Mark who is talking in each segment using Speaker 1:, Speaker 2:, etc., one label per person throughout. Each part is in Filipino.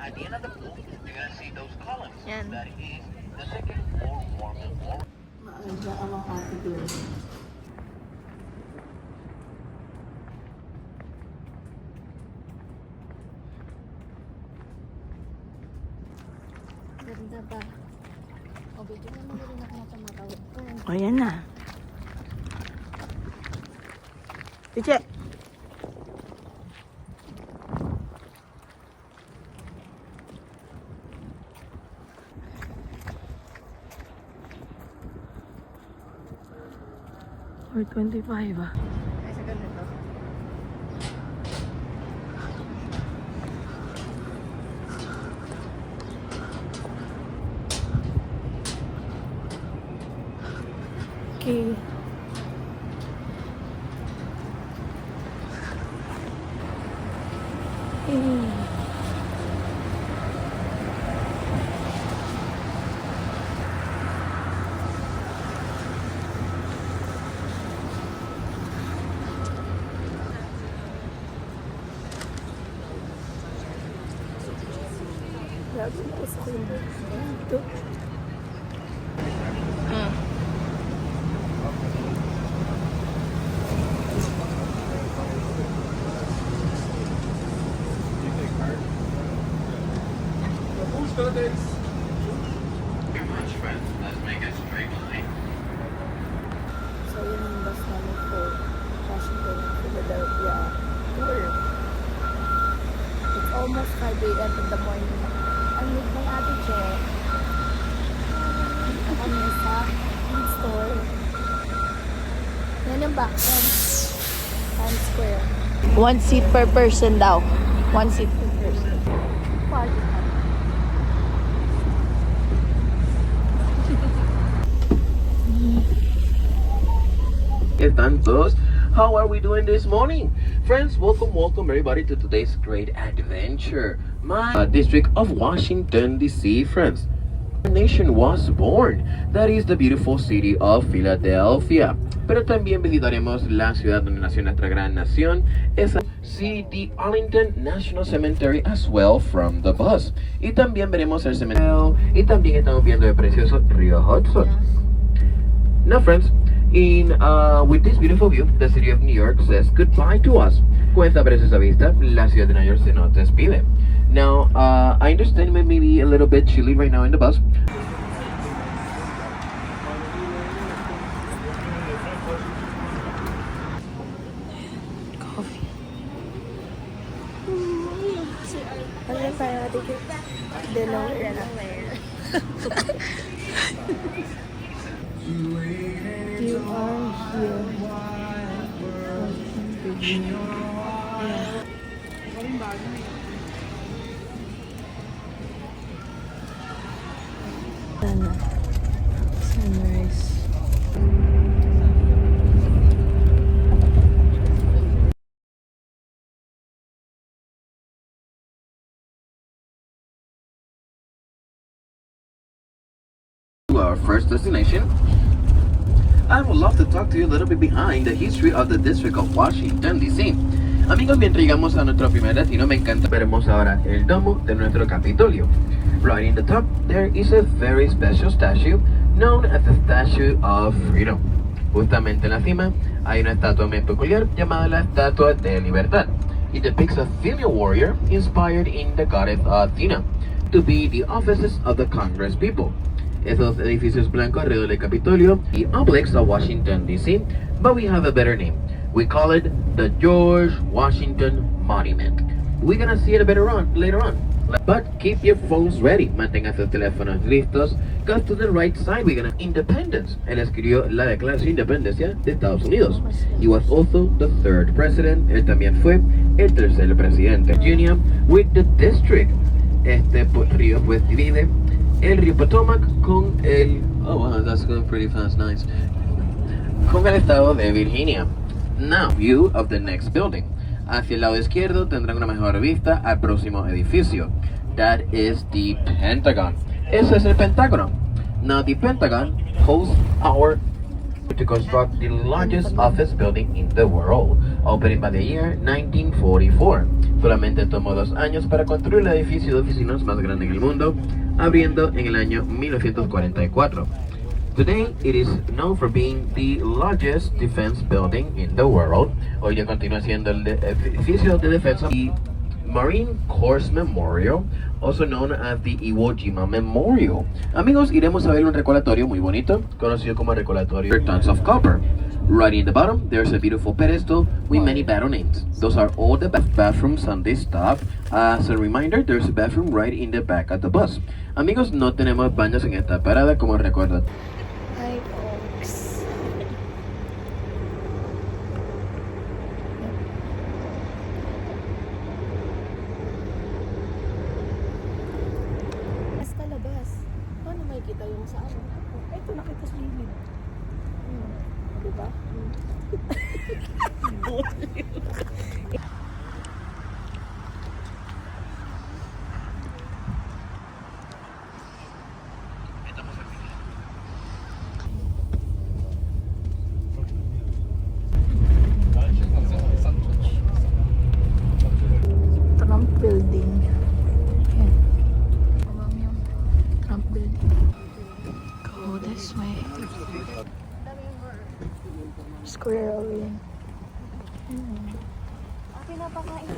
Speaker 1: at the end of the pool, you're gonna see those columns.
Speaker 2: Yan.
Speaker 1: That is the second floor warm and warm.
Speaker 3: Maaga ang mga article.
Speaker 2: Ganda ba? O, bigyan mo na rin ako matamatawag ko.
Speaker 3: O, yan na. Tiche! Or 25 ah.
Speaker 2: Ay, sa ganito.
Speaker 3: Okay. Grabe na sa kuya. Ito.
Speaker 1: Very much, friends. Let's make a straight line.
Speaker 3: So, yun yung bus namin for Washington and Philadelphia tour. It's almost 5 a.m. in the morning. I'm with my ate Che. Kami sa food store. Yan yung background. Times Square. 1 seat per person daw. 1 seat per person. Party time.
Speaker 1: Están todos? How are we doing this morning? Friends, welcome everybody to today's great adventure. My district of Washington, D.C., friends. Our nation was born. That is the beautiful city of Philadelphia. Pero también visitaremos la ciudad donde nació nuestra gran nación. Esa see the Arlington National Cemetery as well from the bus. Y también veremos el cementerio. Y también estamos viendo el precioso río Hudson. Now, friends, with this beautiful view, the city of New York says goodbye to us. Con esta preciosa vista, la ciudad de Nueva York se nos despide. Now, I understand it may be a little bit chilly right now in the bus.
Speaker 3: Coffee. Ano yung parang ticket? Delaware na. You are here. Sana. Sunrise.
Speaker 1: To our first destination, I would love to talk to you a little bit behind the history of the District of Washington, D.C. Amigos, mientras llegamos a nuestro primer destino, me encanta. Veremos ahora el domo de nuestro Capitolio. Right in the top, there is a very special statue known as the Statue of Freedom. Justamente en la cima, hay una estatua muy peculiar llamada la Estatua de Libertad. It depicts a female warrior inspired in the goddess Athena to be the offices of the Congress people. Esos edificios blancos alrededor del Capitolio, the obelisk of Washington, D.C., but we have a better name. We call it the George Washington Monument. We're gonna see it later on. But keep your phones ready. Mantengan sus teléfonos listos. Go to the right side. We're gonna Independence. Él escribió la Declaración de Independencia de Estados Unidos. He was also the third president. Él también fue el tercer presidente. Virginia with the district. Este río pues divide el río Potomac con el... Oh wow, that's going pretty fast, nice. Con el estado de Virginia. Now, view of the next building. Hacia el lado izquierdo tendrán una mejor vista al próximo edificio. That is the Pentagon. Eso es el Pentágono. Now, the Pentagon hosts our to construct the largest office building in the world, opening by the year 1944. Solamente tomó 2 años para construir el edificio de oficinas más grande en el mundo, abriendo en el año 1944. Today, it is known for being the largest defense building in the world. Hoy día continúa siendo el edificio de defensa. The Marine Corps Memorial, also known as the Iwo Jima Memorial. Amigos, iremos a ver un recordatorio muy bonito, conocido como recordatorio Tons of Copper. Right in the bottom, there's a beautiful pedestal with many battle names. Those are all the bathrooms on this stop. As a reminder, there's a bathroom right in the back of the bus. Amigos, no tenemos baños en esta parada como recordatorio.
Speaker 3: Hi, folks. Basta labas. Paano makikita yung sa ano? Ito, nakita sa gilid. Diba? Trump Building. Yan. Abang yung Trump Building. Go this way. Squirrel yan.
Speaker 2: Pinapakain.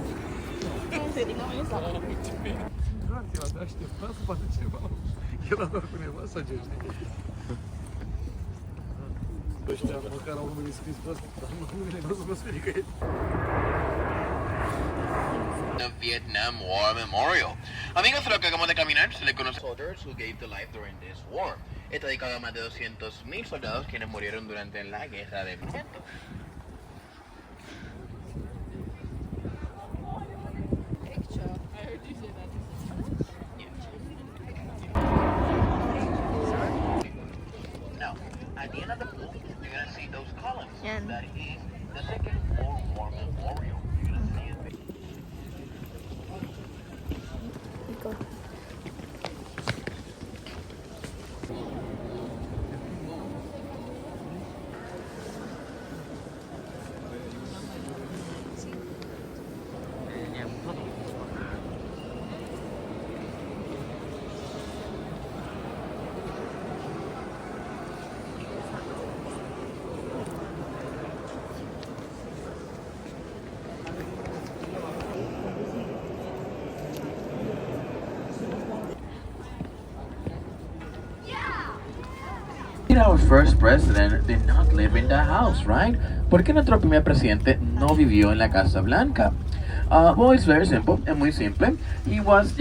Speaker 1: The Vietnam War Memorial. Amigos, lo que acabamos de caminar se le conoce soldiers who gave their life during this war. Está dedicado a más de 200,000 soldados quienes murieron durante la guerra de Vietnam. Now, at the end of the pool, you're gonna see those columns.
Speaker 3: Yan.
Speaker 1: That is the Second World War Memorial. You're gonna see it.
Speaker 3: Ikaw.
Speaker 1: Our first president did not live in the house, right? ¿Por qué nuestro primer presidente no vivió en la Casa Blanca? Well, it's very simple, es muy simple. He was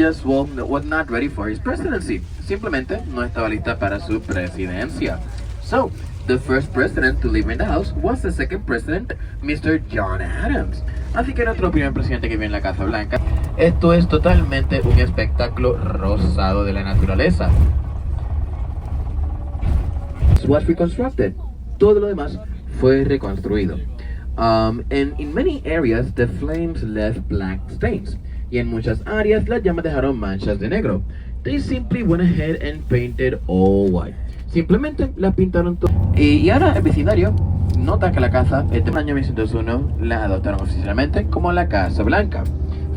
Speaker 1: not ready for his presidency. Simplemente no estaba lista para su presidencia. So, the first president to live in the house was the second president, Mr. John Adams. Así que nuestro primer presidente que vive en la Casa Blanca. Esto es totalmente un espectáculo rosado de la naturaleza. Was reconstructed. Todo lo demás fue reconstruido. And in many areas the flames left black stains. Y en muchas áreas las llamas dejaron manchas de negro. They simply went ahead and painted all white. Simplemente la pintaron todo. Y ahora el vecindario nota que la casa, este año 1901, la adoptaron oficialmente como la Casa Blanca.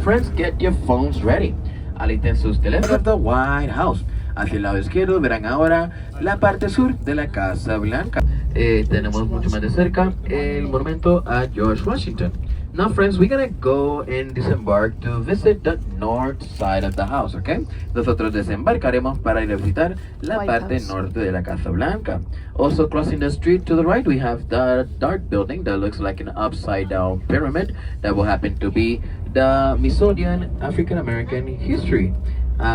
Speaker 1: Friends, get your phones ready. Alisten sus teléfonos. The White House. Hacia el lado izquierdo verán ahora la parte sur de la Casa Blanca. Tenemos mucho más de cerca el monumento a George Washington. Now friends, we're gonna go and disembark to visit the north side of the house, okay? Nosotros desembarcaremos para ir a visitar la
Speaker 3: White
Speaker 1: parte
Speaker 3: House.
Speaker 1: norte de la Casa Blanca. Also crossing the street to the right, we have the dark building that looks like an upside down pyramid. That will happen to be the Smithsonian African American History.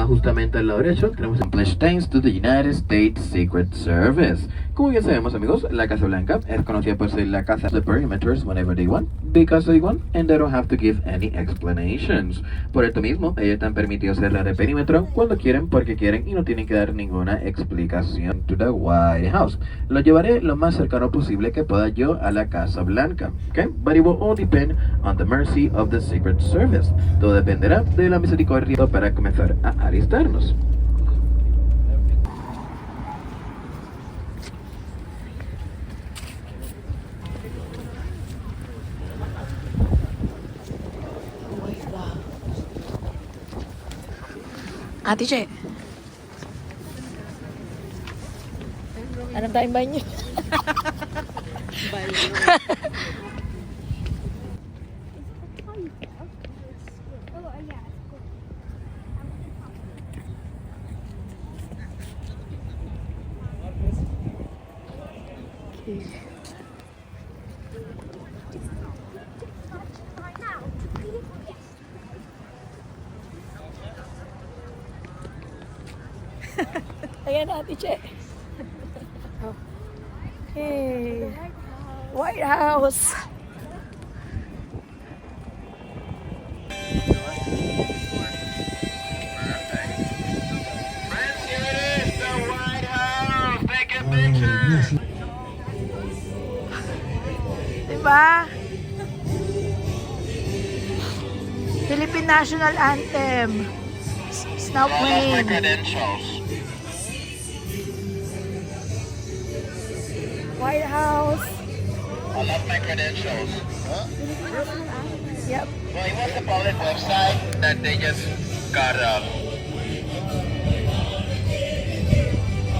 Speaker 1: Justamente al lado derecho tenemos Accomplish Thanks to the United States Secret Service. Como ya sabemos, amigos, la Casa Blanca es conocida por ser la casa de perimeters whenever they want, because they want, and they don't have to give any explanations. Por esto mismo, ellos están permitidos cerrar el perímetro cuando quieren, porque quieren, y no tienen que dar ninguna explicación. To the White House. Lo llevaré lo más cercano posible que pueda yo a la Casa Blanca, okay? But it will all depend on the mercy of the Secret Service. Todo dependerá de la misericordia para comenzar a alistarnos.
Speaker 3: Ate Che. Anong tayong banyo? Okay. Ayan, Ate Che. Okay. White House.
Speaker 1: Friends, here it is, the White House. Take a picture.
Speaker 3: Diba? Philippine National Anthem. Snow Plane.
Speaker 1: Credentials.
Speaker 3: White House.
Speaker 1: I love my credentials.
Speaker 3: Yep.
Speaker 1: Well, it was a public website that they just got up.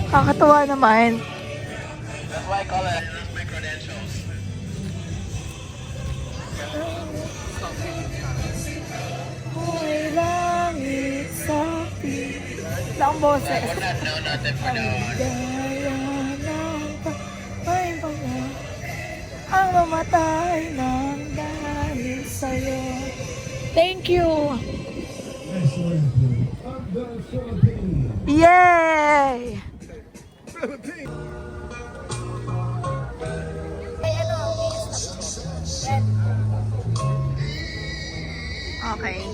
Speaker 3: Kakatuwa naman.
Speaker 1: That's why I call it I love my credentials.
Speaker 3: May langit sa lang boses.
Speaker 1: I would not know nothing for now.
Speaker 3: Ay, mga ang mamatay ng dahil sa'yo. Thank you! Yay! Okay.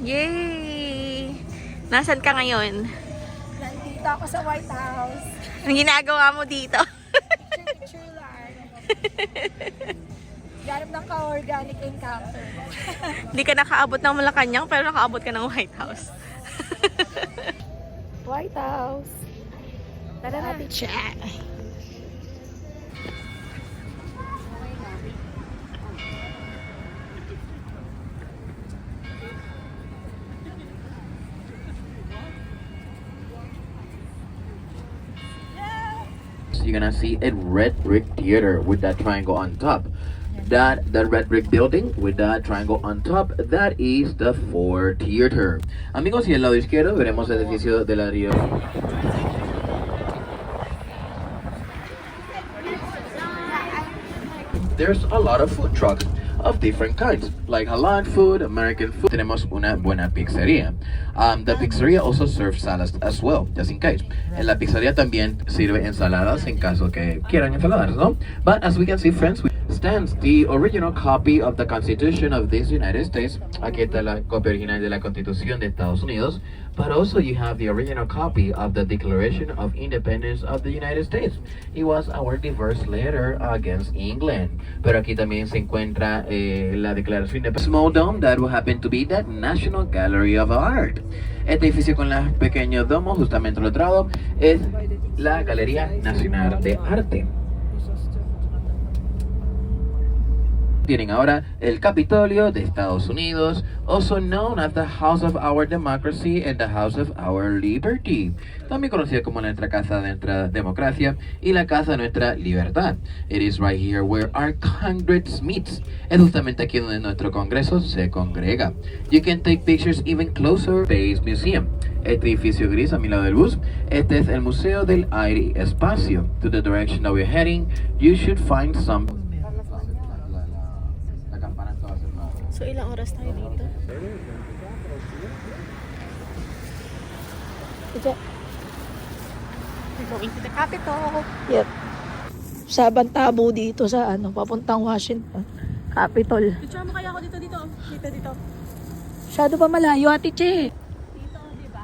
Speaker 3: Yay! Nasaan ka ngayon?
Speaker 2: Nandito ako sa White House.
Speaker 3: Anong ginagawa mo dito?
Speaker 2: Picture lang. Ganap ng ka-organic encounter.
Speaker 3: Hindi ka nakaabot ng Malacanang pero nakaabot ka ng White House. White House. Tara na. Chat.
Speaker 1: You're gonna see a red brick theater with that triangle on top. That red brick building with that triangle on top, that is the Ford Theater. Amigos, y al lado izquierdo veremos el edificio de ladrillo. There's a lot of food trucks of different kinds, like halal food, American food. Tenemos una buena pizzería. The pizzeria also serves salads as well, just in case. En la pizzería también sirve ensaladas en caso que quieran ensaladas, ¿no? But as we can see, friends, stands the original copy of the Constitution of this United States. Aquí está la copia original de la Constitución de Estados Unidos. But also you have the original copy of the Declaration of Independence of the United States. It was our diverse letter against England. Pero aquí también se encuentra la Declaración de Small Dome, that will happen to be the National Gallery of Art. Este edificio con los pequeños domos, justamente al otro lado, es la Galería Nacional de Arte. Tienen ahora el Capitolio de Estados Unidos, also known as the House of Our Democracy and the House of Our Liberty, también conocida como nuestra Casa de nuestra Democracia y la Casa de nuestra Libertad. It is right here where our Congress meets. Es justamente aquí donde nuestro Congreso se congrega. You can take pictures even closer. Space Museum. Este edificio gris a mi lado del bus, este es el Museo del Aire y Espacio. To the direction that we're heading, you should find some.
Speaker 3: So, ilang oras tayo dito? We're going to the Capitol. Yep. Sabang tabo dito sa papuntang Washington. Capitol.
Speaker 2: Picture mo kaya ako dito. Dito.
Speaker 3: Masyado pa malayo, Ate Che.
Speaker 2: Dito, di ba?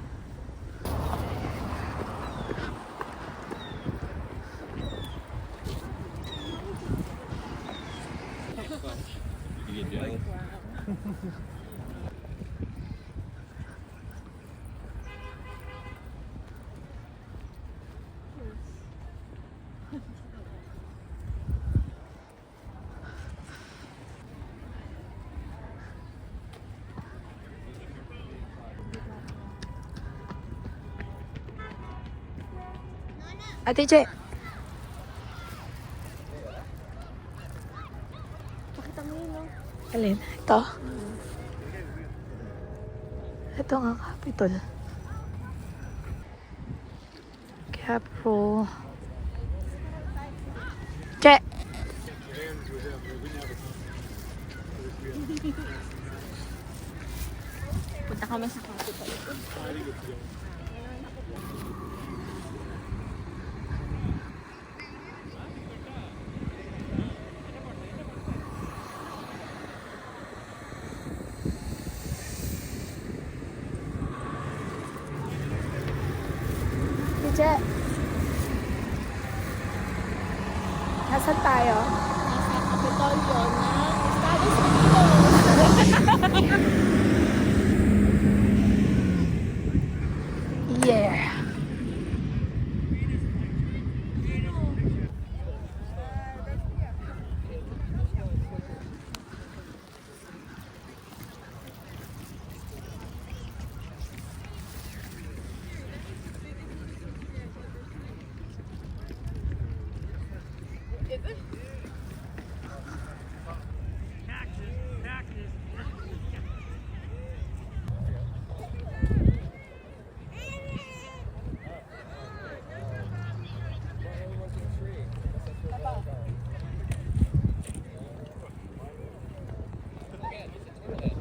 Speaker 3: Ate Che.
Speaker 2: Pakita mo yun, no?
Speaker 3: Alin? Ito. Ito nga, Capitol. Capro. Che!
Speaker 2: Punta kami sa Capitol.
Speaker 3: Ate Che. Nasaan tayo?
Speaker 2: Nasa Capitolio ng Estados Unidos.
Speaker 3: Yeah.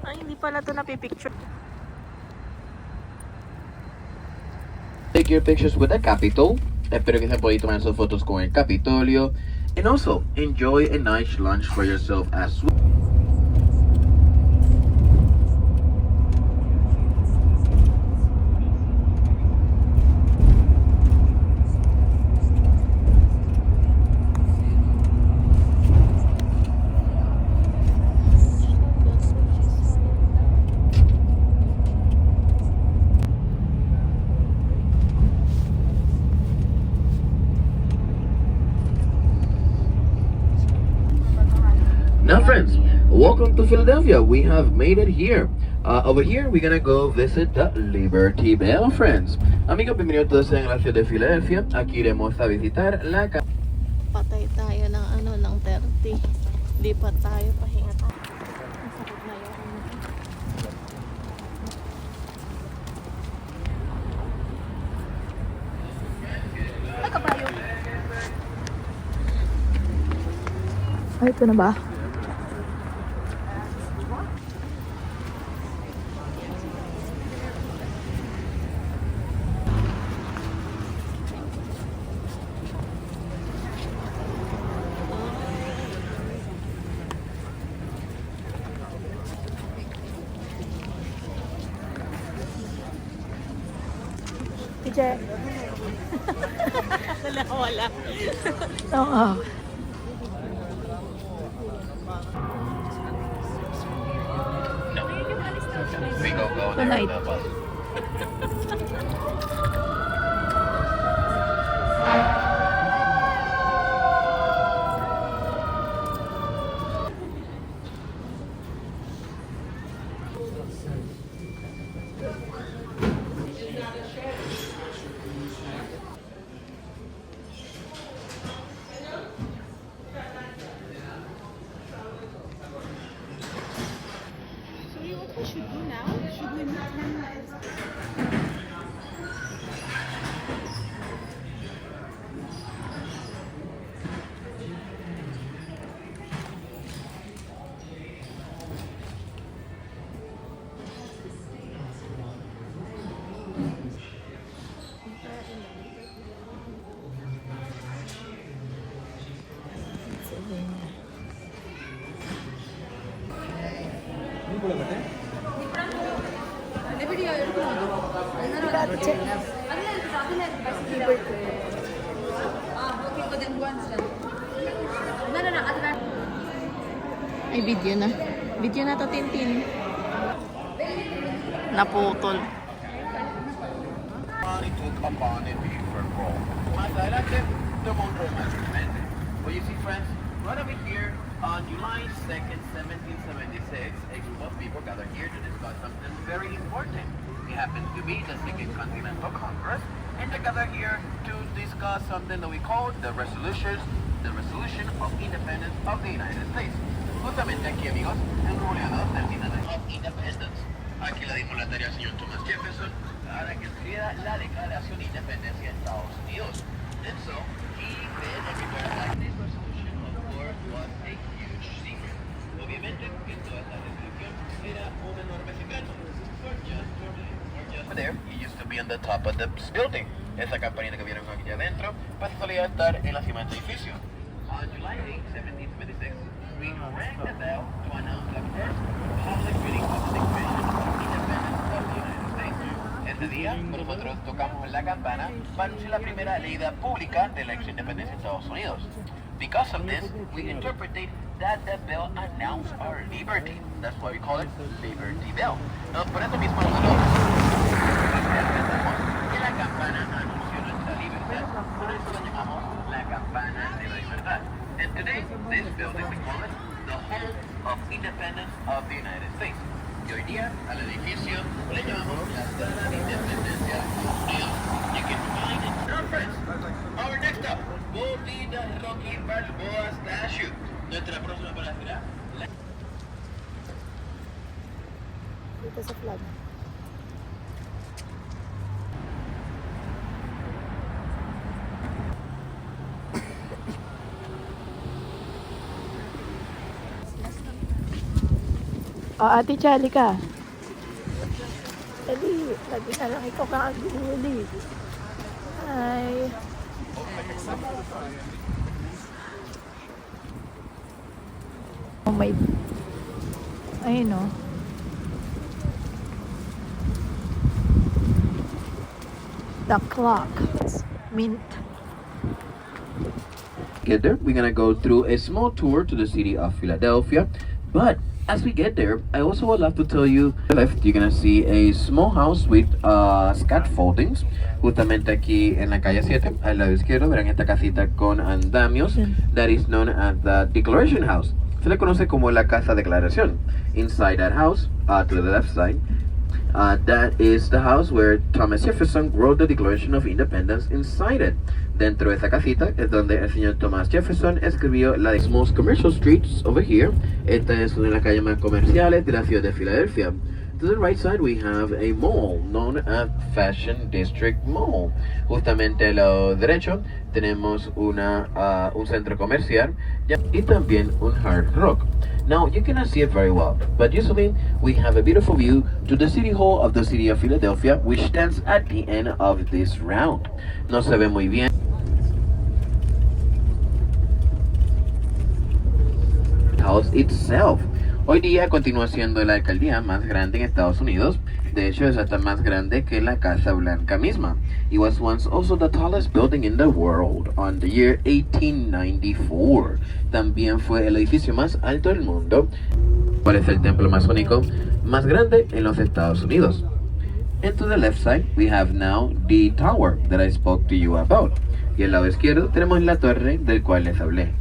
Speaker 3: Ay, hindi pala ito napipicture.
Speaker 1: Take your pictures with the Capitol. Espero que se puedan tomar sus fotos con el Capitolio. And also, enjoy a nice lunch for yourself as well. Now friends, welcome to Philadelphia. We have made it here. Over here, we're gonna go visit the Liberty Bell, friends. Amigos, bienvenidos todos en la ciudad de Filadelfia. Aquí iremos a visitar la
Speaker 2: Patay tayo ng ng 30. Lipat tayo, pahinga tayo. Ang sakit na yun. Ay, kabayo.
Speaker 3: Ay, ito na ba? Che.
Speaker 2: Wala.
Speaker 3: Oo.
Speaker 1: We go
Speaker 3: Tonight.
Speaker 2: What we should do now? Should we meet him? Ay, video na. Video na to, Tintin.
Speaker 3: Naputol.
Speaker 1: Well, you see, friends, right over here on July 2nd, 1776, a group of people gathered here to discuss something very important. It happens to be the Second Continental Congress, and together here to discuss something that we call the resolution of independence of the United States. Justamente aquí, amigos, en julio 2 termina the of Independence. Aquí le dimos la tarea al señor Thomas Jefferson para que escribiera la Declaración de Independencia de Estados Unidos. And so, he read and prepared like this resolution, of course, was a huge secret. Obviamente, que toda esta resolución era un enorme secreto. There, he used to be on the top of the building. Esa campanita que vieron aquí adentro, pues solía estar en la cima del edificio. On July 8, 1776, we rang the bell to announce the first public reading of the Declaration of Independence of the United States. Este día, nosotros tocamos la campana para anunciar la primera leída pública de la independencia de Estados Unidos. Because of this, we interpreted that the bell announced our liberty. That's why we call it Liberty Bell. Por eso mismo nosotros que la campana anunció nuestra libertad. Por eso la llamamos la campana de la libertad. And today, this building we call it the home of independence of the United States. Y hoy día al edificio le llamamos la Sala de Independencia de Estados Unidos. You can find it. Now, friends, our next stop will be the Rocky Balboa statue. Nuestra próxima parada será la...
Speaker 3: Dito sa flag. Ate Chali ka. Dali, lagi na lang ikaw kakaguli. Hi. Oh my... Ayun o. The clock. Mint.
Speaker 1: Get there, we're gonna go through a small tour to the city of Philadelphia. But as we get there, I also would love to tell you, on the left, you're gonna see a small house with scaffoldings. Justamente aquí en la calle 7, al lado izquierdo, verán esta casita con andamios. That is known as the Declaration House. Se le conoce como la Casa Declaración. Inside that house, to the left side, that is the house where Thomas Jefferson wrote the Declaration of Independence inside it. Dentro de esa casita es donde el señor Thomas Jefferson escribió la de most commercial streets over here. Esta es una de las calles más comerciales de la ciudad de Filadelfia. To the right side we have a mall known as Fashion District Mall. Justamente a lado derecho tenemos un centro comercial y también un Hard Rock. Now you cannot see it very well, but usually we have a beautiful view to the City Hall of the City of Philadelphia, which stands at the end of this round. No se ve muy bien. House itself. Hoy día continúa siendo la alcaldía más grande en Estados Unidos. De hecho, es hasta más grande que la Casa Blanca misma. It was once also the tallest building in the world on the year 1894. También fue el edificio más alto del mundo. ¿Cuál es el templo masónico más grande en los Estados Unidos? And to the left side, we have now the tower that I spoke to you about. Y al lado izquierdo tenemos la torre del cual les hablé.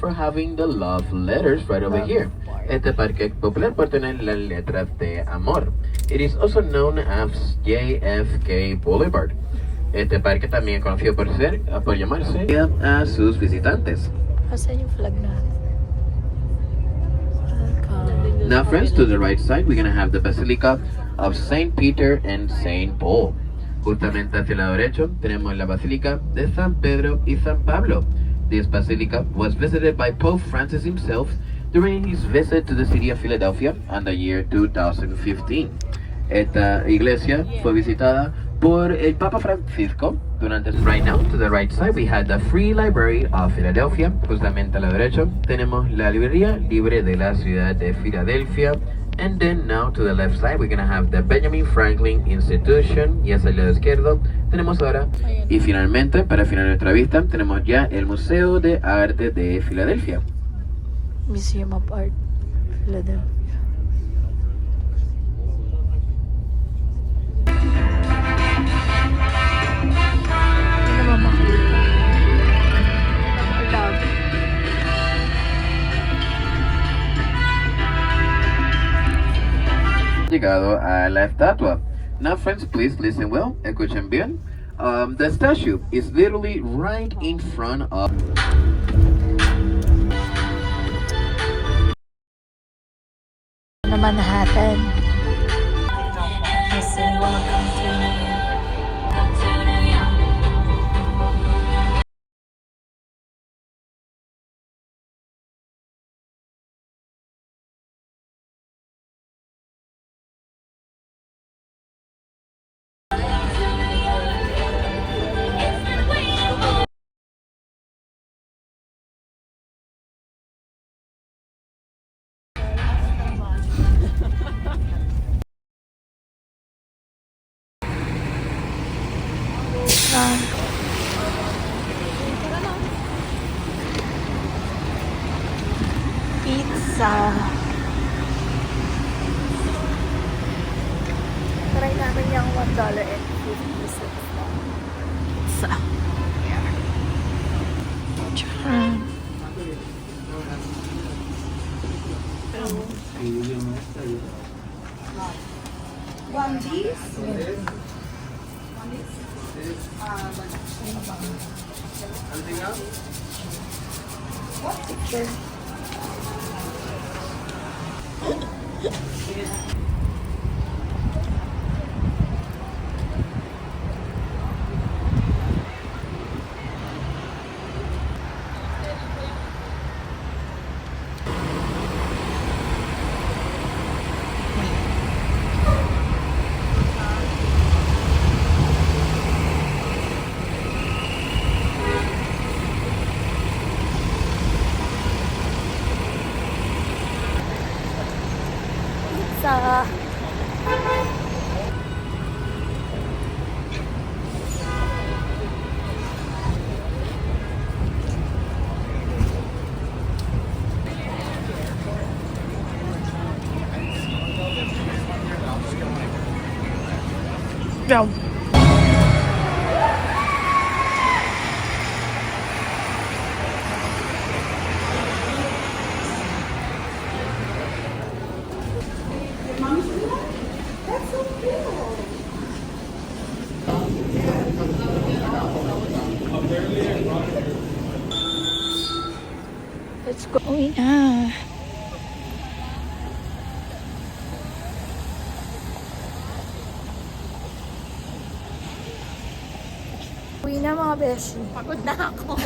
Speaker 1: For having the love letters right over here. Este parque es popular por tener las letras de amor. It is also known as JFK Boulevard. Este parque también es conocido por llamarse a sus visitantes.
Speaker 3: Asan yung flag na?
Speaker 1: Now friends, to the right side we're gonna have the Basilica of Saint Peter and Saint Paul. Justamente hacia el lado derecho tenemos la Basílica de San Pedro y San Pablo. This basilica was visited by Pope Francis himself during his visit to the city of Philadelphia in the year 2015. Esta iglesia fue visitada por el Papa Francisco durante su... Right now, to the right side, we had the Free Library of Philadelphia. Justamente a la derecha tenemos la librería libre de la ciudad de Filadelfia. And then now to the left side we're gonna have the Benjamin Franklin Institution. Y hacia el lado izquierdo tenemos ahora. Y finalmente, para finalizar nuestra vista, tenemos ya el Museo de Arte de Filadelfia.
Speaker 3: Museum of Art, Philadelphia.
Speaker 1: dedicado a la estatua. Now, friends, please listen well. Escuchen bien. The statue is literally right in front of.
Speaker 3: Na Manhattan. Kasi welcome to pizza. Try namin yung $1.50 pizza. Charan. Pizza. Yum. Let's go. Uwi na. Uwi na mga beshi.
Speaker 2: Pagod na ako.